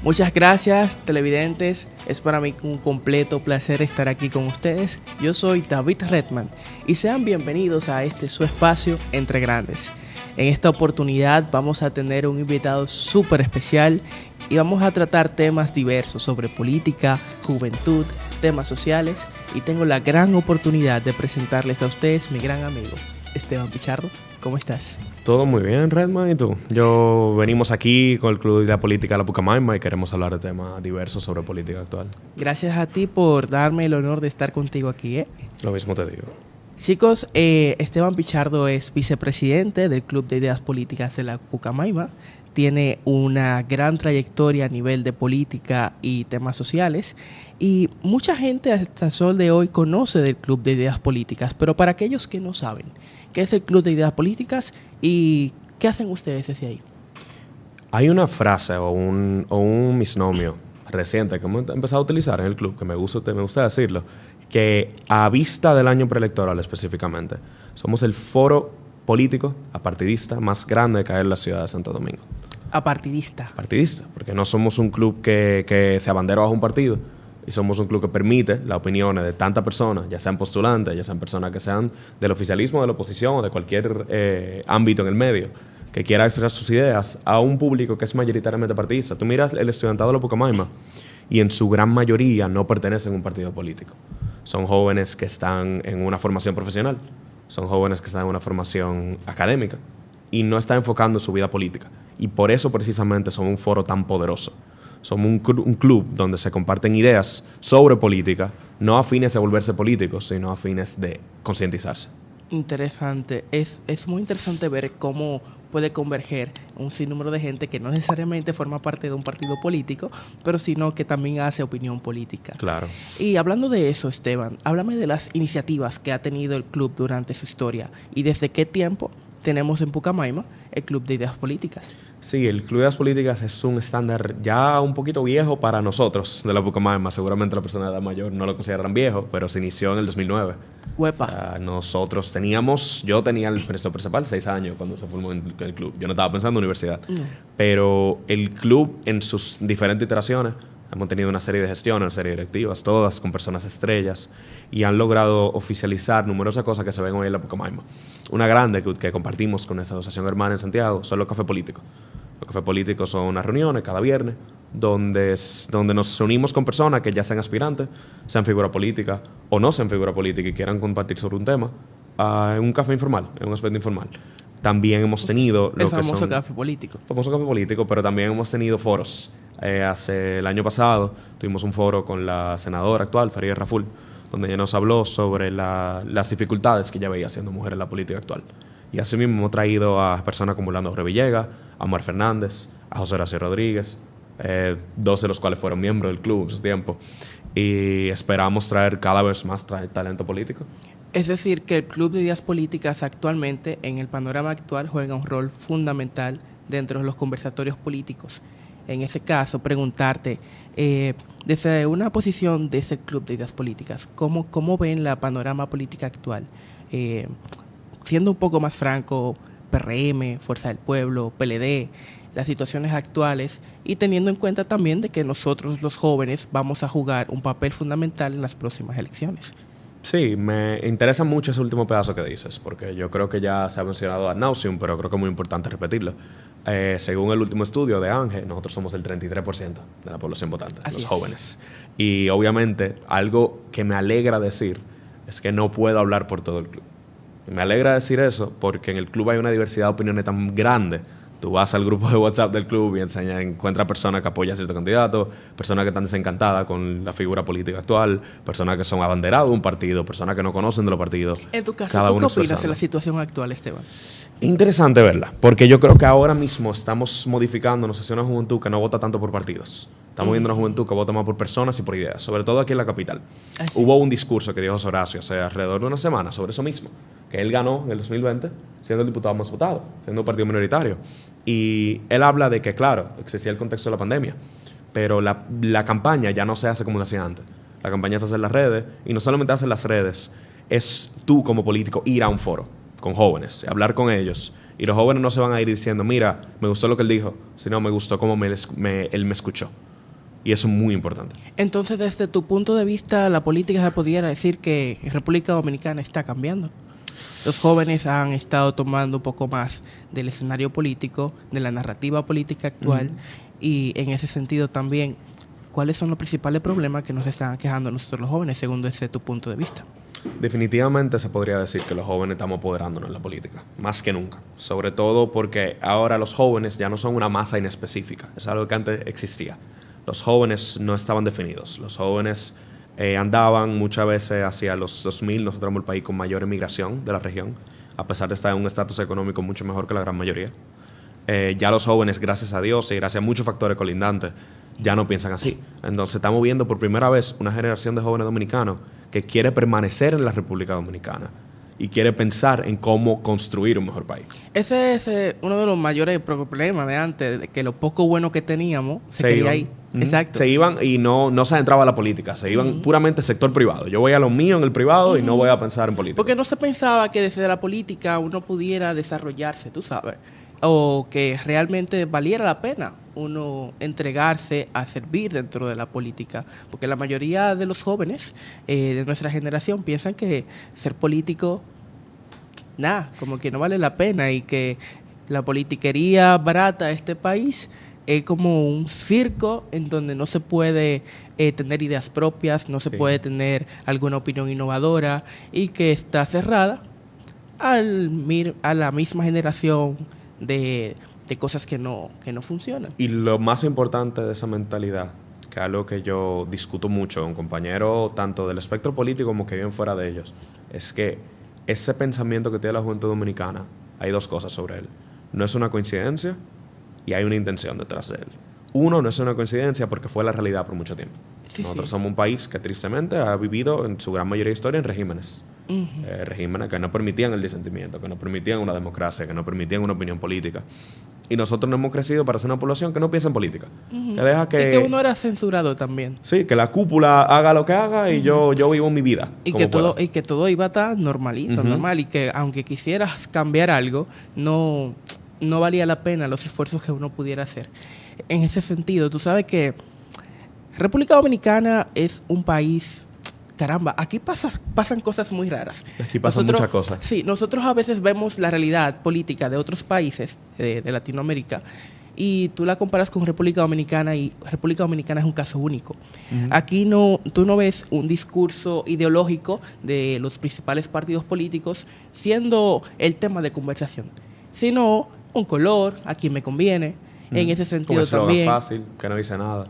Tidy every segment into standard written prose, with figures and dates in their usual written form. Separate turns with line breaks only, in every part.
Muchas gracias, televidentes. Es para mí un completo placer estar aquí con ustedes. Yo soy David Redman y sean bienvenidos a este su espacio Entre Grandes. En esta oportunidad vamos a tener un invitado súper especial y vamos a tratar temas diversos sobre política, juventud, temas sociales, y tengo la gran oportunidad de presentarles a ustedes mi gran amigo, Esteban Pichardo. ¿Cómo estás?
Todo muy bien, Redman, ¿y tú? Venimos aquí con el Club de la Política de la Pucamaima y queremos hablar de temas diversos sobre política actual.
Gracias a ti por darme el honor de estar contigo aquí, ¿eh?
Lo mismo te digo.
Chicos, Esteban Pichardo es vicepresidente del Club de Ideas Políticas de la Pucamaima. Tiene una gran trayectoria a nivel de política y temas sociales. Y mucha gente hasta el sol de hoy conoce del Club de Ideas Políticas. Pero para aquellos que no saben, ¿qué es el Club de Ideas Políticas y qué hacen ustedes desde ahí?
Hay una frase o un misnomio reciente que hemos empezado a utilizar en el club, que me gusta decirlo, que a vista del año preelectoral específicamente, somos el foro político apartidista más grande que hay en la ciudad de Santo Domingo.
Apartidista.
Partidista, porque no somos un club que se abandera bajo un partido, y somos un club que permite las opiniones de tantas personas, ya sean postulantes, ya sean personas que sean del oficialismo, de la oposición o de cualquier ámbito en el medio, que quiera expresar sus ideas a un público que es mayoritariamente partidista. Tú miras el estudiantado de la Pucamaima y en su gran mayoría no pertenecen a un partido político. Son jóvenes que están en una formación profesional, son jóvenes que están en una formación académica y no están enfocando su vida política. Y por eso precisamente son un foro tan poderoso. Somos un club donde se comparten ideas sobre política, no a fines de volverse políticos, sino a fines de concientizarse.
Interesante. Es muy interesante ver cómo puede converger un sinnúmero de gente que no necesariamente forma parte de un partido político, pero sino que también hace opinión política.
Claro.
Y hablando de eso, Esteban, háblame de las iniciativas que ha tenido el club durante su historia y desde qué tiempo tenemos en Pucamaima el Club de Ideas Políticas.
Sí, el Club de Ideas Políticas es un estándar ya un poquito viejo para nosotros de la Pucamaima. Seguramente las personas de edad mayor no lo consideran viejo, pero se inició en el 2009.
Huepa.
Yo tenía el principal 6 años cuando se formó el club. Yo no estaba pensando en universidad.
No.
Pero el club en sus diferentes iteraciones hemos tenido una serie de gestiones, una serie de directivas, todas con personas estrellas, y han logrado oficializar numerosas cosas que se ven hoy en la Pucamaima. Una grande que compartimos con esa asociación hermana en Santiago son los cafés políticos. Los cafés políticos son unas reuniones cada viernes donde nos reunimos con personas que ya sean aspirantes, sean figura política o no sean figura política y quieran compartir sobre un tema, en un café informal, en un aspecto informal. También hemos tenido
el famoso café político.
Famoso café político, pero también hemos tenido foros. Hace el año pasado tuvimos un foro con la senadora actual, Farideh Raful, donde ella nos habló sobre las dificultades que ella veía siendo mujer en la política actual. Y así mismo hemos traído a personas como Orlando Revillegas, a Omar Fernández, a José Horacio Rodríguez, 2 de los cuales fueron miembros del club en su tiempo. Y esperamos traer cada vez más talento político.
Es decir, que el Club de Ideas Políticas actualmente, en el panorama actual, juega un rol fundamental dentro de los conversatorios políticos. En ese caso, preguntarte, desde una posición de ese Club de Ideas Políticas, ¿cómo ven la panorama política actual? Siendo un poco más franco, PRM, Fuerza del Pueblo, PLD, las situaciones actuales, y teniendo en cuenta también de que nosotros los jóvenes vamos a jugar un papel fundamental en las próximas elecciones.
Sí, me interesa mucho ese último pedazo que dices, porque yo creo que ya se ha mencionado ad nauseum, pero creo que es muy importante repetirlo. Según el último estudio de ANGE, nosotros somos el 33% de la población votante, los jóvenes. Y obviamente, algo que me alegra decir es que no puedo hablar por todo el club. Me alegra decir eso porque en el club hay una diversidad de opiniones tan grande. Tú vas al grupo de WhatsApp del club y encuentras personas que apoyan a cierto candidato, personas que están desencantadas con la figura política actual, personas que son abanderados de un partido, personas que no conocen de los partidos.
En tu caso, ¿tú qué opinas de la situación actual, Esteban?
Interesante verla, porque yo creo que ahora mismo estamos modificándonos hacia una juventud que no vota tanto por partidos. Estamos viendo una juventud que vota más por personas y por ideas, sobre todo aquí en la capital. Hubo un discurso que dio José Horacio hace alrededor de una semana sobre eso mismo, que él ganó en el 2020 siendo el diputado más votado, siendo un partido minoritario. Y él habla de que, claro, existía el contexto de la pandemia, pero la campaña ya no se hace como se hacía antes. La campaña se hace en las redes, y no solamente hace en las redes, es tú como político ir a un foro con jóvenes, hablar con ellos. Y los jóvenes no se van a ir diciendo, mira, me gustó lo que él dijo, sino me gustó cómo él me escuchó. Y eso es muy importante.
Entonces, desde tu punto de vista, la política se pudiera decir que República Dominicana está cambiando. Los jóvenes han estado tomando un poco más del escenario político, de la narrativa política actual, y en ese sentido también, ¿cuáles son los principales problemas que nos están quejando nosotros los jóvenes, según desde tu punto de vista?
Definitivamente se podría decir que los jóvenes estamos apoderándonos en la política, más que nunca. Sobre todo porque ahora los jóvenes ya no son una masa inespecífica. Es algo que antes existía. Los jóvenes no estaban definidos. Los jóvenes andaban muchas veces hacia los 2000. Nosotros somos el país con mayor emigración de la región, a pesar de estar en un estatus económico mucho mejor que la gran mayoría. Ya los jóvenes, gracias a Dios y gracias a muchos factores colindantes, ya no piensan así. Entonces estamos viendo por primera vez una generación de jóvenes dominicanos que quiere permanecer en la República Dominicana y quiere pensar en cómo construir un mejor país.
Ese es uno de los mayores problemas de antes, de que lo poco bueno que teníamos se quería ir. Exacto.
Se iban y no se adentraba a la política, se iban puramente al sector privado. Yo voy a lo mío en el privado y no voy a pensar en política.
Porque no se pensaba que desde la política uno pudiera desarrollarse, tú sabes, o que realmente valiera la pena uno entregarse a servir dentro de la política, porque la mayoría de los jóvenes de nuestra generación piensan que ser político, nada, como que no vale la pena, y que la politiquería barata de este país es como un circo en donde no se puede tener ideas propias, no se puede tener alguna opinión innovadora, y que está cerrada a la misma generación de cosas que no funcionan.
Y lo más importante de esa mentalidad, que es algo que yo discuto mucho con compañeros tanto del espectro político como que viven fuera de ellos, es que ese pensamiento que tiene la Juventud Dominicana, hay dos cosas sobre él. No es una coincidencia y hay una intención detrás de él. Uno, no es una coincidencia porque fue la realidad por mucho tiempo. Nosotros somos un país que tristemente ha vivido en su gran mayoría de historia en regímenes. Regímenes que no permitían el disentimiento, que no permitían una democracia, que no permitían una opinión política. Y nosotros no hemos crecido para ser una población que no piensa en política. Que deja que...
Y que uno era censurado también.
Sí, que la cúpula haga lo que haga y yo vivo mi vida.
Y que todo iba a estar normalito, normal. Y que aunque quisieras cambiar algo, no valía la pena los esfuerzos que uno pudiera hacer. En ese sentido, tú sabes que República Dominicana es un país... Caramba, aquí pasan cosas muy raras.
Aquí pasan muchas cosas.
Sí, nosotros a veces vemos la realidad política de otros países de Latinoamérica y tú la comparas con República Dominicana y República Dominicana es un caso único. Aquí tú no ves un discurso ideológico de los principales partidos políticos siendo el tema de conversación, sino un color, a quien me conviene. En ese sentido también...
fácil, que no dice nada.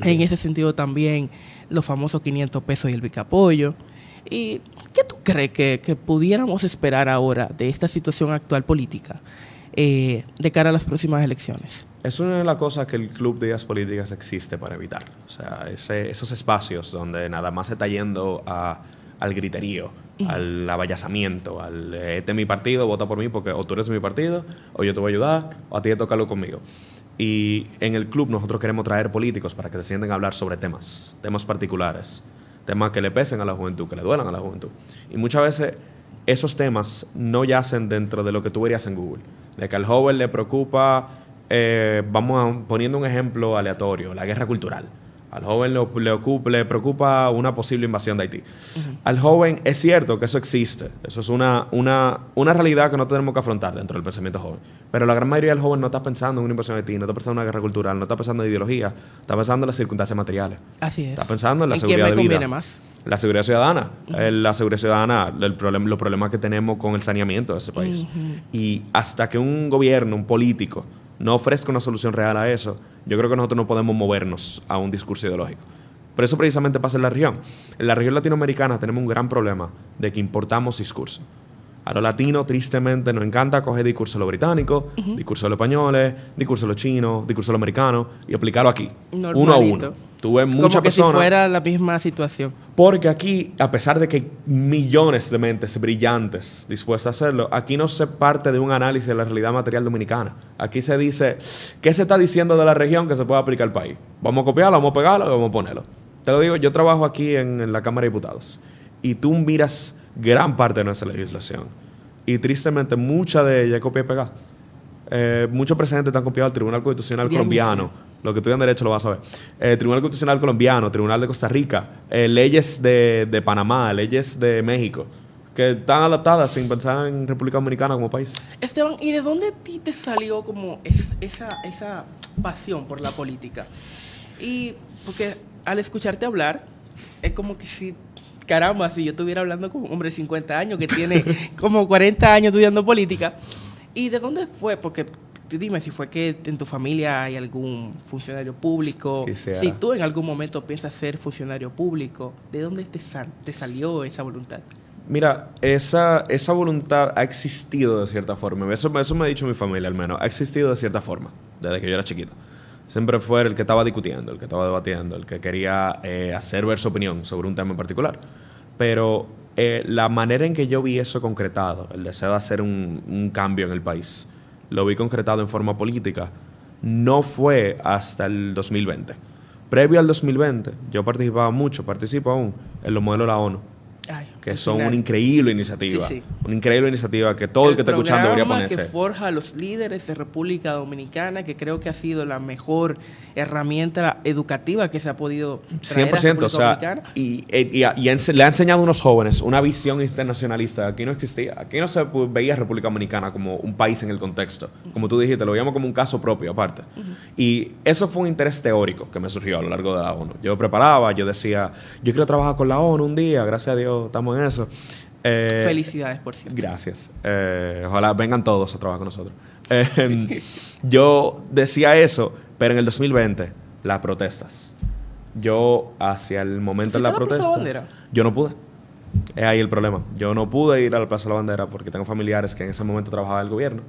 En ese sentido también los famosos 500 pesos y el bicapollo. ¿Y qué tú crees que pudiéramos esperar ahora de esta situación actual política de cara a las próximas elecciones?
Es una de las cosas que el Club de Ideas Políticas existe para evitar. O sea, esos espacios donde nada más se está yendo al griterío, al abayazamiento, este es mi partido, vota por mí porque o tú eres mi partido, o yo te voy a ayudar, o a ti te toca algo conmigo. Y en el club nosotros queremos traer políticos para que se sienten a hablar sobre temas particulares, temas que le pesen a la juventud, que le duelan a la juventud. Y muchas veces esos temas no yacen dentro de lo que tú verías en Google. De que al joven le preocupa, poniendo un ejemplo aleatorio, la guerra cultural. Al joven le preocupa una posible invasión de Haití. Al joven es cierto que eso existe. Eso es una realidad que no tenemos que afrontar dentro del pensamiento joven. Pero la gran mayoría del joven no está pensando en una invasión de Haití, no está pensando en una guerra cultural, no está pensando en ideología, está pensando en las circunstancias materiales.
Así es.
Está pensando en la seguridad de vida.
¿En quién me conviene más?
La seguridad ciudadana. La seguridad ciudadana, los problemas que tenemos con el saneamiento de ese país. Y hasta que un gobierno, un político, no ofrezca una solución real a eso, yo creo que nosotros no podemos movernos a un discurso ideológico. Pero eso precisamente pasa en la región. En la región latinoamericana tenemos un gran problema de que importamos discursos. A los latinos, tristemente, nos encanta coger discursos de los británicos, discursos de los españoles, discursos de los chinos, discursos de los americanos y aplicarlo aquí,
normalito.
Uno a uno. Tú ves muchas
como que
personas,
si fuera la misma situación.
Porque aquí, a pesar de que hay millones de mentes brillantes dispuestas a hacerlo, aquí no se parte de un análisis de la realidad material dominicana. Aquí se dice, ¿qué se está diciendo de la región que se puede aplicar al país? ¿Vamos a copiarlo, vamos a pegarlo o vamos a ponerlo? Te lo digo, yo trabajo aquí en la Cámara de Diputados y tú miras gran parte de nuestra legislación y tristemente mucha de ella es copia y pegada. Muchos presidentes están copiados al Tribunal Constitucional colombiano Los que estudian Derecho lo van a saber. Tribunal Constitucional Colombiano, Tribunal de Costa Rica, leyes de Panamá, leyes de México, que están adaptadas sin pensar en República Dominicana como país.
Esteban, ¿y de dónde a ti te salió como esa pasión por la política? Y porque al escucharte hablar, es como que si, caramba, si yo estuviera hablando con un hombre de 50 años que tiene como 40 años estudiando política. ¿Y de dónde fue? Porque dime si fue que en tu familia hay algún funcionario público.
Quisiera.
Si tú en algún momento piensas ser funcionario público, ¿de dónde te salió esa voluntad?
Mira, esa voluntad ha existido de cierta forma. Eso me ha dicho mi familia, al menos. Ha existido de cierta forma, desde que yo era chiquito. Siempre fue el que estaba discutiendo, el que estaba debatiendo, el que quería hacer ver su opinión sobre un tema en particular. Pero la manera en que yo vi eso concretado, el deseo de hacer un cambio en el país, lo vi concretado en forma política, no fue hasta el 2020. Previo al 2020, yo participo aún en los modelos de la ONU.
Ay,
Que son una increíble iniciativa. Sí, sí. Una increíble iniciativa que todo el que está escuchando debería ponerse.
Que forja a los líderes de República Dominicana, que creo que ha sido la mejor herramienta educativa que se ha podido traer
100%,
a República
o sea,
Dominicana.
Le ha enseñado a unos jóvenes una visión internacionalista. Aquí no existía. Aquí no se veía República Dominicana como un país en el contexto. Como tú dijiste, lo veíamos como un caso propio, aparte. Y eso fue un interés teórico que me surgió a lo largo de la ONU. Yo preparaba, yo decía, yo quiero trabajar con la ONU un día, gracias a Dios estamos en eso.
Felicidades, por cierto.
Gracias. Ojalá vengan todos a trabajar con nosotros. Yo decía eso, pero en el 2020, las protestas. Yo, hacia el momento de la protesta, yo no pude. Es ahí el problema. Yo no pude ir a la Plaza de la Bandera porque tengo familiares que en ese momento trabajaban en el gobierno.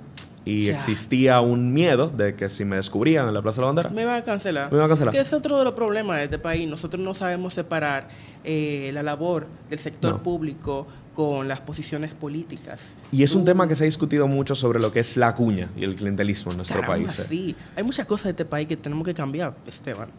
Y existía un miedo de que si me descubrían en la Plaza de la Bandera,
me iban a cancelar. Que es otro de los problemas de este país. Nosotros no sabemos separar la labor del sector público con las posiciones políticas.
Y es un tema que se ha discutido mucho sobre lo que es la cuña y el clientelismo en nuestro país.
Sí, hay muchas cosas de este país que tenemos que cambiar, Esteban.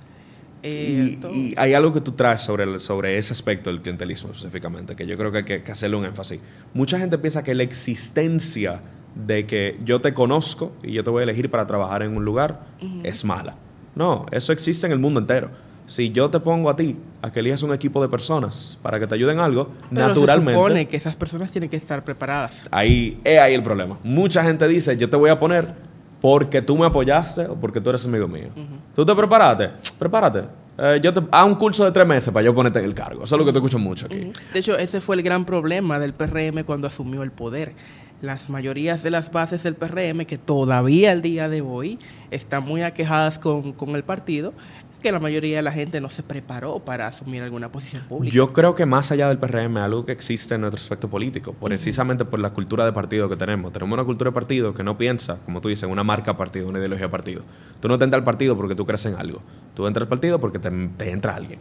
Y hay algo que tú traes sobre ese aspecto del clientelismo específicamente, que yo creo que hay que hacerle un énfasis. Mucha gente piensa que la existencia de que yo te conozco y yo te voy a elegir para trabajar en un lugar es mala. No, eso existe en el mundo entero. Si yo te pongo a ti a que elijas un equipo de personas para que te ayuden en algo, pero naturalmente...
se supone que esas personas tienen que estar preparadas.
Ahí el problema. Mucha gente dice, yo te voy a poner porque tú me apoyaste o porque tú eres amigo mío. ¿Tú te preparaste? Prepárate. Yo te hago un curso de 3 meses para yo ponerte en el cargo. Eso es lo que te escucho mucho aquí.
De hecho, ese fue el gran problema del PRM cuando asumió el poder. Las mayorías de las bases del PRM, que todavía al día de hoy están muy aquejadas con el partido, que la mayoría de la gente no se preparó para asumir alguna posición pública.
Yo creo que más allá del PRM, algo que existe en nuestro aspecto político, precisamente por la cultura de partido que tenemos. Tenemos una cultura de partido que no piensa, como tú dices, en una marca partido, una ideología partido. Tú no te entras al partido porque tú crees en algo. Tú entras al partido porque te entra alguien.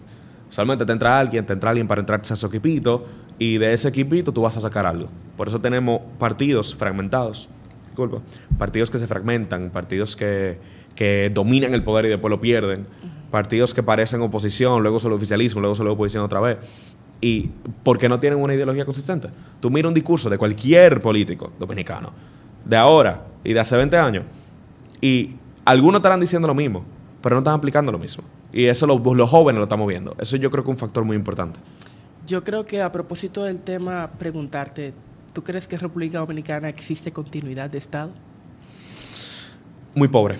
Usualmente te entra alguien para entrarse a su equipito y de ese equipito tú vas a sacar algo. Por eso tenemos partidos fragmentados. Disculpa. Partidos que se fragmentan, partidos que dominan el poder y después lo pierden. Partidos que parecen oposición, luego son el oficialismo, luego son la oposición otra vez. Y porque no tienen una ideología consistente. Tú mira un discurso de cualquier político dominicano, de ahora y de hace 20 años, y algunos estarán diciendo lo mismo, pero no están aplicando lo mismo. Y eso los jóvenes lo estamos viendo. Eso yo creo que es un factor muy importante.
Yo creo que a propósito del tema, preguntarte, ¿tú crees que en República Dominicana existe continuidad de Estado?
Muy pobre.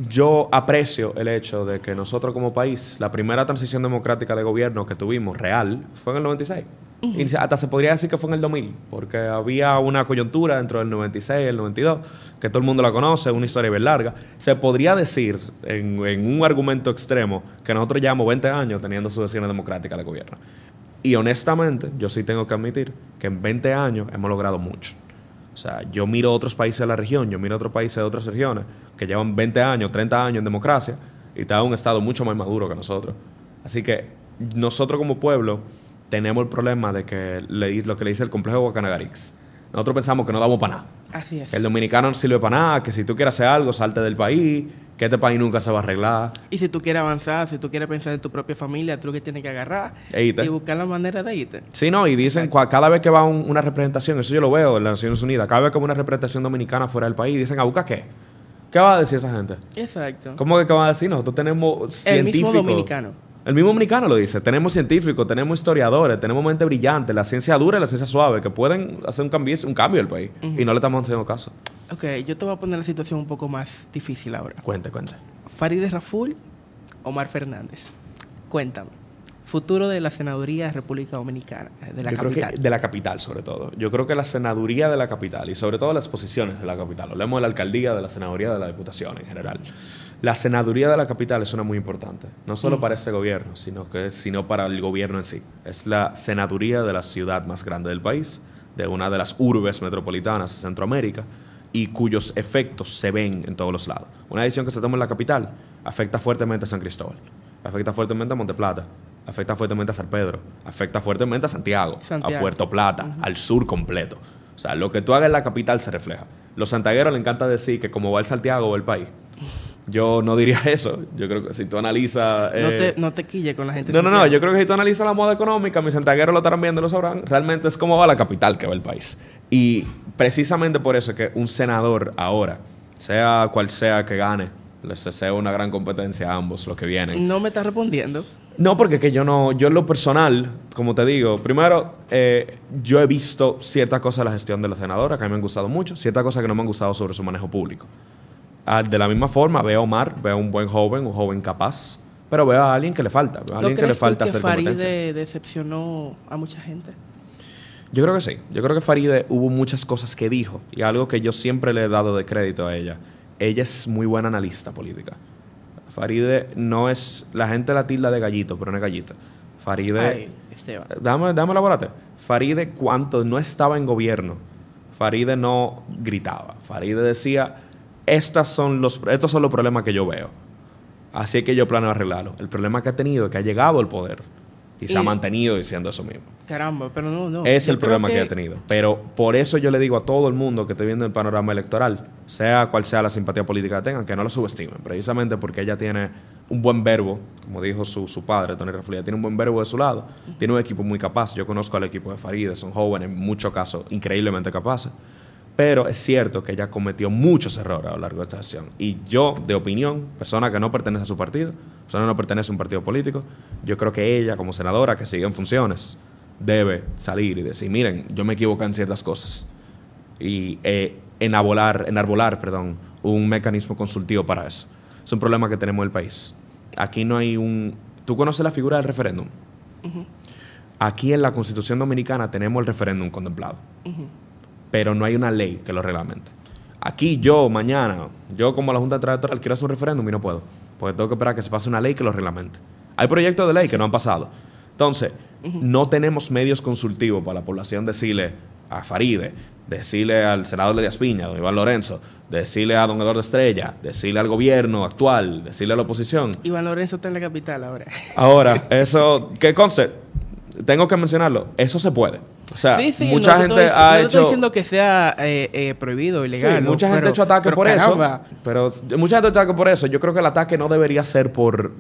Yo aprecio el hecho de que nosotros como país, la primera transición democrática de gobierno que tuvimos real fue en el 96. Y hasta se podría decir que fue en el 2000, porque había una coyuntura dentro del 96 y el 92, que todo el mundo la conoce, una historia bien larga. Se podría decir, en un argumento extremo, que nosotros llevamos 20 años teniendo sucesiones democráticas de gobierno. Y honestamente, yo sí tengo que admitir que en 20 años hemos logrado mucho. O sea, yo miro otros países de la región, yo miro otros países de otras regiones que llevan 20 años, 30 años en democracia y está en un estado mucho más maduro que nosotros. Así que nosotros como pueblo tenemos el problema de que lo que le dice el complejo de Guacanagarix. Nosotros pensamos que no damos para nada.
Así es.
Que el dominicano no sirve para nada, que si tú quieres hacer algo, salte del país, que este país nunca se va a arreglar.
Y si tú quieres avanzar, si tú quieres pensar en tu propia familia, tú lo que tienes que agarrar y buscar la manera de irte.
Sí, no, y dicen, cada vez que va una representación, eso yo lo veo en las Naciones Unidas, cada vez que va una representación dominicana fuera del país, dicen, ¿a buscar qué? ¿Qué va a decir esa gente?
Exacto.
¿Cómo que qué va a decir? Nosotros tenemos científicos.
El mismo dominicano.
El mismo dominicano lo dice. Tenemos científicos, tenemos historiadores, tenemos mente brillante, la ciencia dura y la ciencia suave, que pueden hacer un cambio al país. Y no le estamos haciendo caso.
Ok, yo te voy a poner la situación un poco más difícil ahora.
Cuente.
Farideh Raful, Omar Fernández. Cuéntame. Futuro de la senaduría de República Dominicana, de la
Yo
capital.
creo que de la capital, sobre todo. Yo creo que la senaduría de la capital y sobre todo las posiciones de la capital. Hablemos de la alcaldía, de la senaduría, de la diputación en general. La senaduría de la capital es una muy importante. No solo para ese gobierno, sino para el gobierno en sí. Es la senaduría de la ciudad más grande del país, de una de las urbes metropolitanas de Centroamérica y cuyos efectos se ven en todos los lados. Una decisión que se toma en la capital afecta fuertemente a San Cristóbal, afecta fuertemente a Monteplata, afecta fuertemente a San Pedro, afecta fuertemente a Santiago. A Puerto Plata, al sur completo. O sea, lo que tú hagas en la capital se refleja. Los santiagueros les encanta decir que como va el Santiago va el país. Yo no diría eso. Yo creo que si tú analizas...
No te quille con la gente.
No. Yo creo que si tú analizas la moda económica, mis santiagueros lo estarán viendo, lo sabrán. Realmente es como va la capital que va el país. Y precisamente por eso es que un senador ahora, sea cual sea que gane, les deseo una gran competencia a ambos, los que vienen.
No me estás respondiendo.
No, porque que yo en lo personal, como te digo, primero, yo he visto ciertas cosas de la gestión de la senadora que a mí me han gustado mucho, ciertas cosas que no me han gustado sobre su manejo público. De la misma forma, veo a Omar, veo a un buen joven, un joven capaz, pero veo a alguien que le falta, veo a alguien que le falta hacer competencia.
¿No crees tú que Farideh decepcionó a mucha gente?
Yo creo que sí. Yo creo que Farideh hubo muchas cosas que dijo y algo que yo siempre le he dado de crédito a ella. Ella es muy buena analista política. Farideh no es... La gente la tilda de gallito, pero no es gallita. Farideh...
Ay, Esteban.
Dame elaborate. Farideh, cuando no estaba en gobierno, Farideh no gritaba. Farideh decía, estos son los problemas que yo veo. Así es que yo planeo arreglarlo. El problema que ha tenido es que ha llegado al poder y se ha mantenido diciendo eso mismo.
Caramba, pero no.
Es el problema que ha tenido. Pero por eso yo le digo a todo el mundo que esté viendo el panorama electoral, sea cual sea la simpatía política que tengan, que no la subestimen. Precisamente porque ella tiene un buen verbo, como dijo su padre, Tony Raful, tiene un buen verbo de su lado. Tiene un equipo muy capaz. Yo conozco al equipo de Farideh, son jóvenes, en muchos casos increíblemente capaces. Pero es cierto que ella cometió muchos errores a lo largo de esta sesión. Y yo, de opinión, persona que no pertenece a su partido, persona que no pertenece a un partido político, yo creo que ella, como senadora que sigue en funciones, debe salir y decir, miren, yo me equivoqué en ciertas cosas. Y enarbolar, un mecanismo consultivo para eso. Es un problema que tenemos en el país. Aquí no hay un... ¿Tú conoces la figura del referéndum? Uh-huh. Aquí en la Constitución Dominicana tenemos el referéndum contemplado. Uh-huh. Pero no hay una ley que lo reglamente. Aquí mañana, como la Junta Central Electoral, quiero hacer un referéndum y no puedo. Porque tengo que esperar a que se pase una ley que lo reglamente. Hay proyectos de ley que no han pasado. Entonces, no tenemos medios consultivos para la población decirle a Farideh, decirle al senador Elías Piña, don Iván Lorenzo, decirle a don Eduardo Estrella, decirle al gobierno actual, decirle a la oposición.
Iván Lorenzo está en la capital ahora.
Ahora, eso, ¿qué concepto? Tengo que mencionarlo, eso se puede. O sea,
sí,
mucha gente ha hecho...
No estoy diciendo que sea prohibido, ilegal.
Sí, mucha gente ha hecho ataque por eso. Pero mucha gente ha hecho ataque por eso. Yo creo que el ataque no debería ser por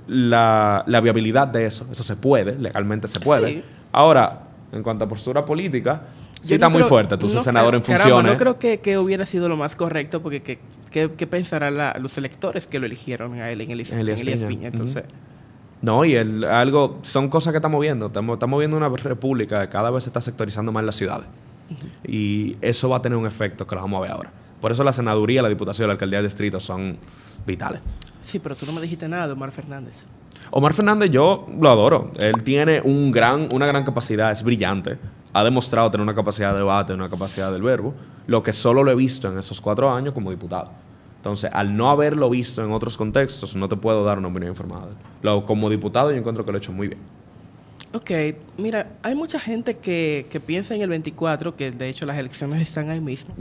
la viabilidad de eso. Eso se puede, legalmente se puede. Sí. Ahora, en cuanto a postura política, sí está muy fuerte. Tú eres senador en funciones.
No creo que hubiera sido lo más correcto, porque ¿qué pensarán los electores que lo eligieron a él en Elías Piña? Entonces...
No, y son cosas que estamos viendo. Estamos viendo una república que cada vez se está sectorizando más en las ciudades. Uh-huh. Y eso va a tener un efecto que lo vamos a ver ahora. Por eso la senaduría, la diputación y la alcaldía del distrito son vitales.
Sí, pero tú no me dijiste nada de Omar Fernández.
Omar Fernández yo lo adoro. Él tiene una gran capacidad, es brillante. Ha demostrado tener una capacidad de debate, una capacidad del verbo, lo que solo lo he visto en esos 4 años como diputado. Entonces, al no haberlo visto en otros contextos, no te puedo dar una opinión informada. Como diputado, yo encuentro que lo he hecho muy bien.
Ok, mira, hay mucha gente que piensa en el 24, que de hecho las elecciones están ahí mismo,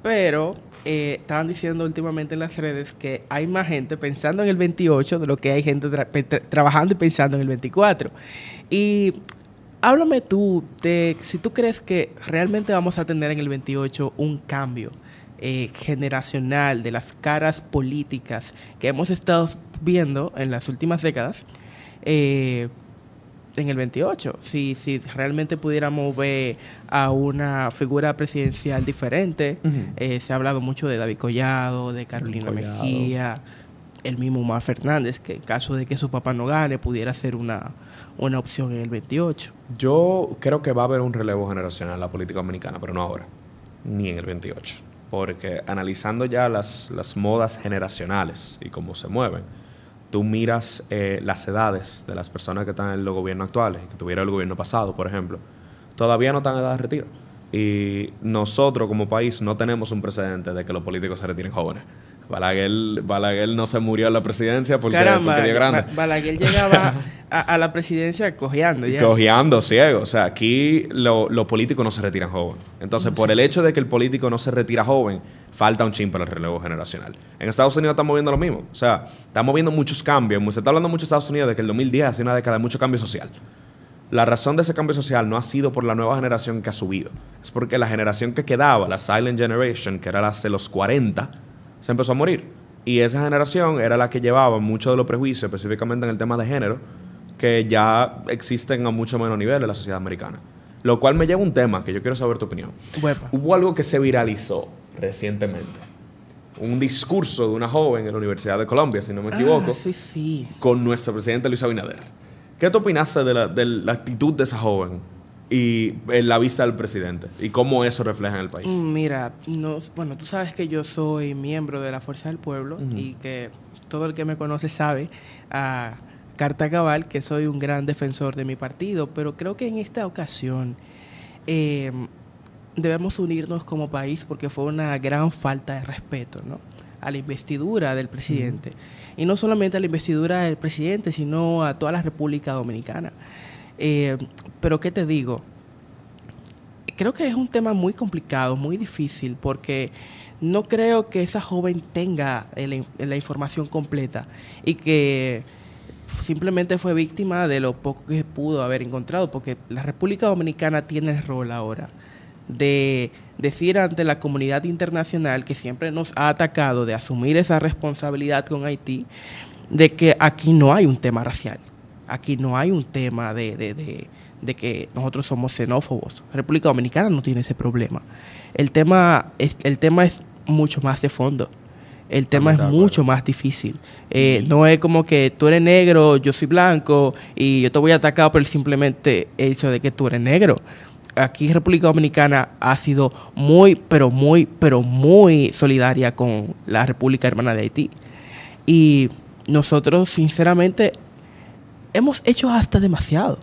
pero estaban diciendo últimamente en las redes que hay más gente pensando en el 28 de lo que hay gente trabajando y pensando en el 24. Y háblame tú de si tú crees que realmente vamos a tener en el 28 un cambio generacional de las caras políticas que hemos estado viendo en las últimas décadas, en el 28. Si realmente pudiéramos ver a una figura presidencial diferente, se ha hablado mucho de David Collado, de Carolina Mejía, el mismo Omar Fernández, que en caso de que su papá no gane, pudiera ser una opción en el 28.
Yo creo que va a haber un relevo generacional en la política dominicana, pero no ahora, ni en el 28. Porque analizando ya las modas generacionales y cómo se mueven, tú miras las edades de las personas que están en los gobiernos actuales, que tuvieron el gobierno pasado, por ejemplo, todavía no están en edad de retiro. Y nosotros como país no tenemos un precedente de que los políticos se retiren jóvenes. Balaguer no se murió en la presidencia porque dio grande.
Balaguer llegaba a la presidencia cojeando ya.
Cojeando, ciego. O sea, aquí los políticos no se retiran jóvenes. Entonces, por el hecho de que el político no se retira joven, falta un chin para el relevo generacional. En Estados Unidos estamos viendo lo mismo. O sea, estamos viendo muchos cambios. Se está hablando mucho en Estados Unidos de que el 2010 ha sido una década de mucho cambio social. La razón de ese cambio social no ha sido por la nueva generación que ha subido. Es porque la generación que quedaba, la Silent Generation, que era la de los 40, se empezó a morir. Y esa generación era la que llevaba muchos de los prejuicios, específicamente en el tema de género, que ya existen a mucho menor nivel en la sociedad americana. Lo cual me lleva a un tema que yo quiero saber tu opinión.
Huepa.
Hubo algo que se viralizó recientemente. Un discurso de una joven en la Universidad de Colombia, si no me equivoco,
sí.
con nuestro presidente Luis Abinader. ¿Qué tú opinaste de la actitud de esa joven y en la vista del presidente? ¿Y cómo eso refleja en el país?
Mira, bueno, tú sabes que yo soy miembro de la Fuerza del Pueblo y que todo el que me conoce sabe a carta cabal que soy un gran defensor de mi partido, pero creo que en esta ocasión debemos unirnos como país porque fue una gran falta de respeto, ¿no?, a la investidura del presidente. Y no solamente a la investidura del presidente, sino a toda la República Dominicana. Pero ¿qué te digo? Creo que es un tema muy complicado, muy difícil, porque no creo que esa joven tenga la información completa y que simplemente fue víctima de lo poco que pudo haber encontrado, porque la República Dominicana tiene el rol ahora de decir ante la comunidad internacional que siempre nos ha atacado, de asumir esa responsabilidad con Haití, de que aquí no hay un tema racial, aquí no hay un tema de que nosotros somos xenófobos. La República Dominicana no tiene ese problema. El tema es mucho más de fondo. El tema es mucho más difícil. No es como que tú eres negro, yo soy blanco y yo te voy a atacar por el simplemente hecho de que tú eres negro. Aquí República Dominicana ha sido muy solidaria con la República Hermana de Haití. Y nosotros, sinceramente, hemos hecho hasta demasiado.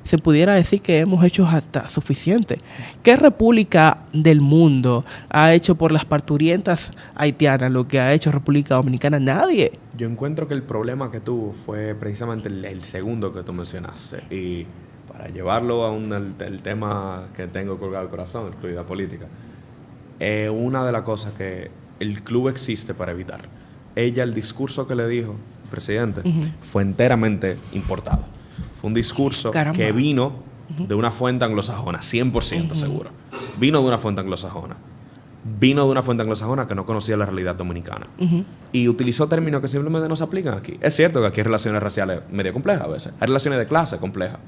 Se pudiera decir que hemos hecho hasta suficiente. ¿Qué república del mundo ha hecho por las parturientas haitianas lo que ha hecho República Dominicana? Nadie.
Yo encuentro que el problema que tuvo fue precisamente el segundo que tú mencionaste. Y para llevarlo a el tema que tengo colgado al corazón, la fluidez política, una de las cosas que el club existe para evitar. Ella, el discurso que le dijo el presidente, fue enteramente importado. Fue un discurso que vino de una fuente anglosajona, 100% seguro. Vino de una fuente anglosajona. Vino de una fuente anglosajona que no conocía la realidad dominicana. Y utilizó términos que simplemente no se aplican aquí. Es cierto que aquí hay relaciones raciales medio complejas a veces. Hay relaciones de clase complejas.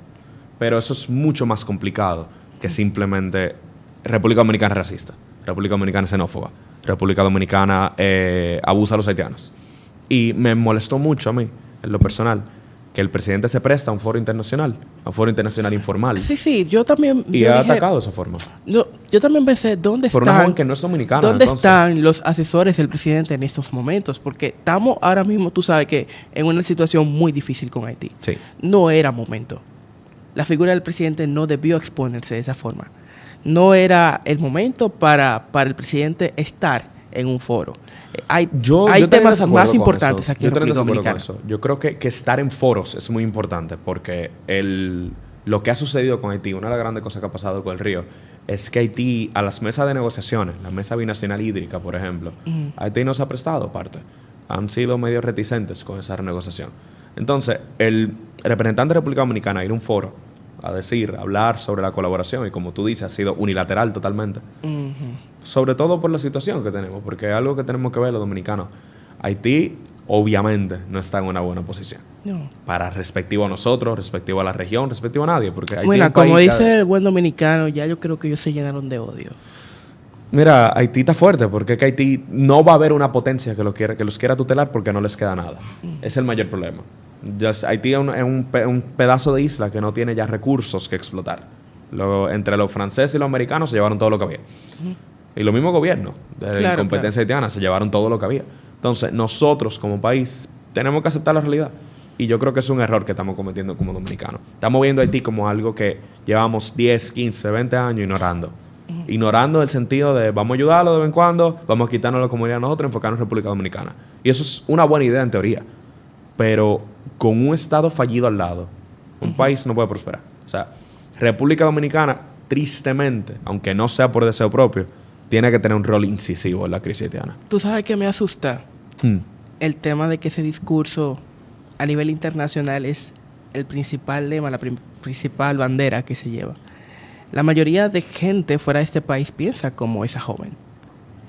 Pero eso es mucho más complicado que simplemente República Dominicana es racista, República Dominicana es xenófoba, República Dominicana abusa a los haitianos. Y me molestó mucho a mí, en lo personal, que el presidente se presta a un foro internacional informal.
Sí, yo también...
Y ha atacado de esa forma.
Yo también pensé, ¿dónde
por
están...
una joven que no es dominicana.
¿Dónde están los asesores del presidente en estos momentos? Porque estamos ahora mismo, tú sabes que, en una situación muy difícil con Haití.
Sí.
No era momento. La figura del presidente no debió exponerse de esa forma. No era el momento para el presidente estar en un foro. Hay temas más importantes aquí en República Dominicana.
Yo creo que estar en foros es muy importante porque lo que ha sucedido con Haití, una de las grandes cosas que ha pasado con el río, es que Haití, a las mesas de negociaciones, la mesa binacional hídrica, por ejemplo, Haití no se ha prestado parte. Han sido medio reticentes con esa renegociación. Entonces, el representante de República Dominicana ir a un foro a hablar sobre la colaboración, y como tú dices, ha sido unilateral totalmente. Sobre todo por la situación que tenemos, porque es algo que tenemos que ver los dominicanos. Haití obviamente no está en una buena posición.
No.
Para respectivo a nosotros, respectivo a la región, respectivo a nadie. Porque Haití
Bueno,
es un
como
país
dice el buen dominicano, ya yo creo que ellos se llenaron de odio.
Mira, Haití está fuerte porque es que Haití no va a haber una potencia que los quiera tutelar porque no les queda nada. Es el mayor problema. Haití es un pedazo de isla que no tiene ya recursos que explotar. Entre los franceses y los americanos se llevaron todo lo que había. Y los mismos gobiernos de la competencia haitiana se llevaron todo lo que había. Entonces, nosotros como país tenemos que aceptar la realidad. Y yo creo que es un error que estamos cometiendo como dominicanos. Estamos viendo a Haití como algo que llevamos 10, 15, 20 años ignorando. Ignorando el sentido de vamos a ayudarlo de vez en cuando, vamos a quitarnos la comunidad a nosotros y enfocarnos en República Dominicana. Y eso es una buena idea en teoría. Pero con un Estado fallido al lado, un país no puede prosperar. O sea, República Dominicana, tristemente, aunque no sea por deseo propio, tiene que tener un rol incisivo en la crisis haitiana.
¿Tú sabes qué me asusta? El tema de que ese discurso a nivel internacional es el principal lema, la principal bandera que se lleva. La mayoría de gente fuera de este país piensa como esa joven.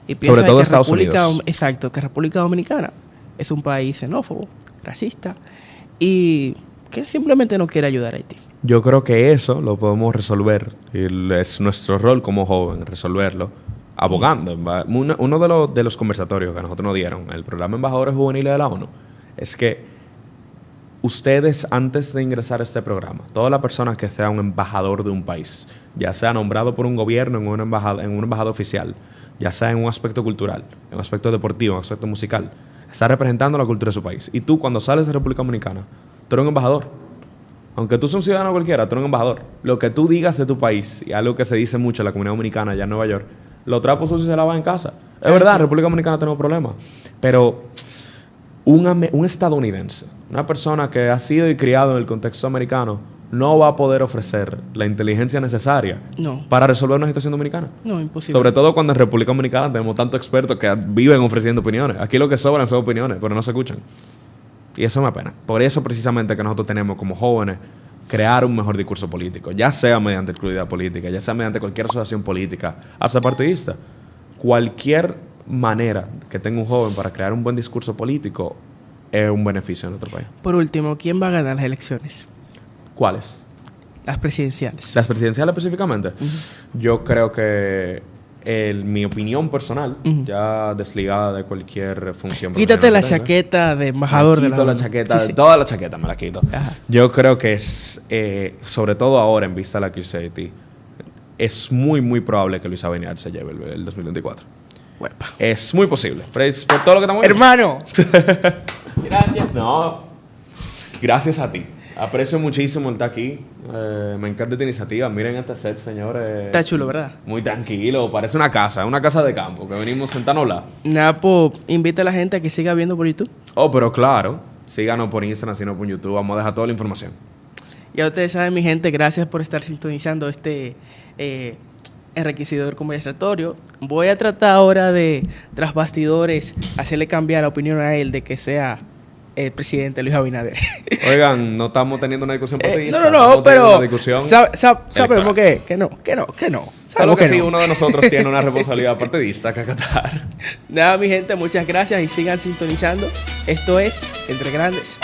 Y piensa
sobre todo
que
Estados Unidos.
Exacto, que República Dominicana es un país xenófobo, racista y que simplemente no quiere ayudar a Haití.
Yo creo que eso lo podemos resolver. Y es nuestro rol como joven resolverlo abogando. Uno de los conversatorios que a nosotros nos dieron, el programa Embajadores Juveniles de la ONU, es que ustedes, antes de ingresar a este programa, toda la persona que sea un embajador de un país, ya sea nombrado por un gobierno en una embajada oficial, ya sea en un aspecto cultural, en un aspecto deportivo, en un aspecto musical, está representando la cultura de su país. Y tú, cuando sales de República Dominicana, tú eres un embajador. Aunque tú seas un ciudadano cualquiera, tú eres un embajador. Lo que tú digas de tu país, y algo que se dice mucho en la comunidad dominicana allá en Nueva York, los trapos sucios se lavan en casa. Es verdad, en República Dominicana tenemos problemas. Pero un estadounidense, una persona que ha sido y criado en el contexto americano, no va a poder ofrecer la inteligencia necesaria para resolver una situación dominicana.
No, imposible.
Sobre todo cuando en República Dominicana tenemos tantos expertos que viven ofreciendo opiniones. Aquí lo que sobran son opiniones, pero no se escuchan. Y eso me apena. Por eso precisamente que nosotros tenemos como jóvenes crear un mejor discurso político, ya sea mediante exclusividad política, ya sea mediante cualquier asociación política, hasta partidista. Cualquier manera que tenga un joven para crear un buen discurso político es un beneficio en nuestro país.
Por último, ¿quién va a ganar las elecciones?
¿Cuáles?
Las presidenciales.
¿Las presidenciales específicamente? Yo creo que mi opinión personal, ya desligada de cualquier función.
Quítate la chaqueta de embajador de la ONU.
La chaqueta, toda la chaqueta me la quito. Ajá. Yo creo que es, sobre todo ahora en vista de la crisis de Haití, es muy, muy probable que Luis Abinader se lleve el 2024. Huepa. Es muy posible. Por todo lo que estamos viendo.
¡Hermano! Gracias.
No, gracias a ti. Aprecio muchísimo el estar aquí. Me encanta esta iniciativa. Miren este set, señores.
Está chulo, ¿verdad?
Muy tranquilo. Parece una casa de campo que venimos sentados a hablar.
Napo, invita a la gente a que siga viendo por YouTube.
Oh, pero claro. Síganos por Instagram, sino por YouTube. Vamos a dejar toda la información.
Ya ustedes saben, mi gente, gracias por estar sintonizando este enriquecedor conversatorio. Voy a tratar ahora de, tras bastidores, hacerle cambiar la opinión a él de que sea el presidente Luis Abinader.
Oigan, no estamos teniendo una discusión partidista.
No, pero
sabemos
que no.
Sabemos que sí, uno de nosotros tiene una responsabilidad partidista que acatar.
Nada, mi gente, muchas gracias y sigan sintonizando. Esto es Entre Grandes.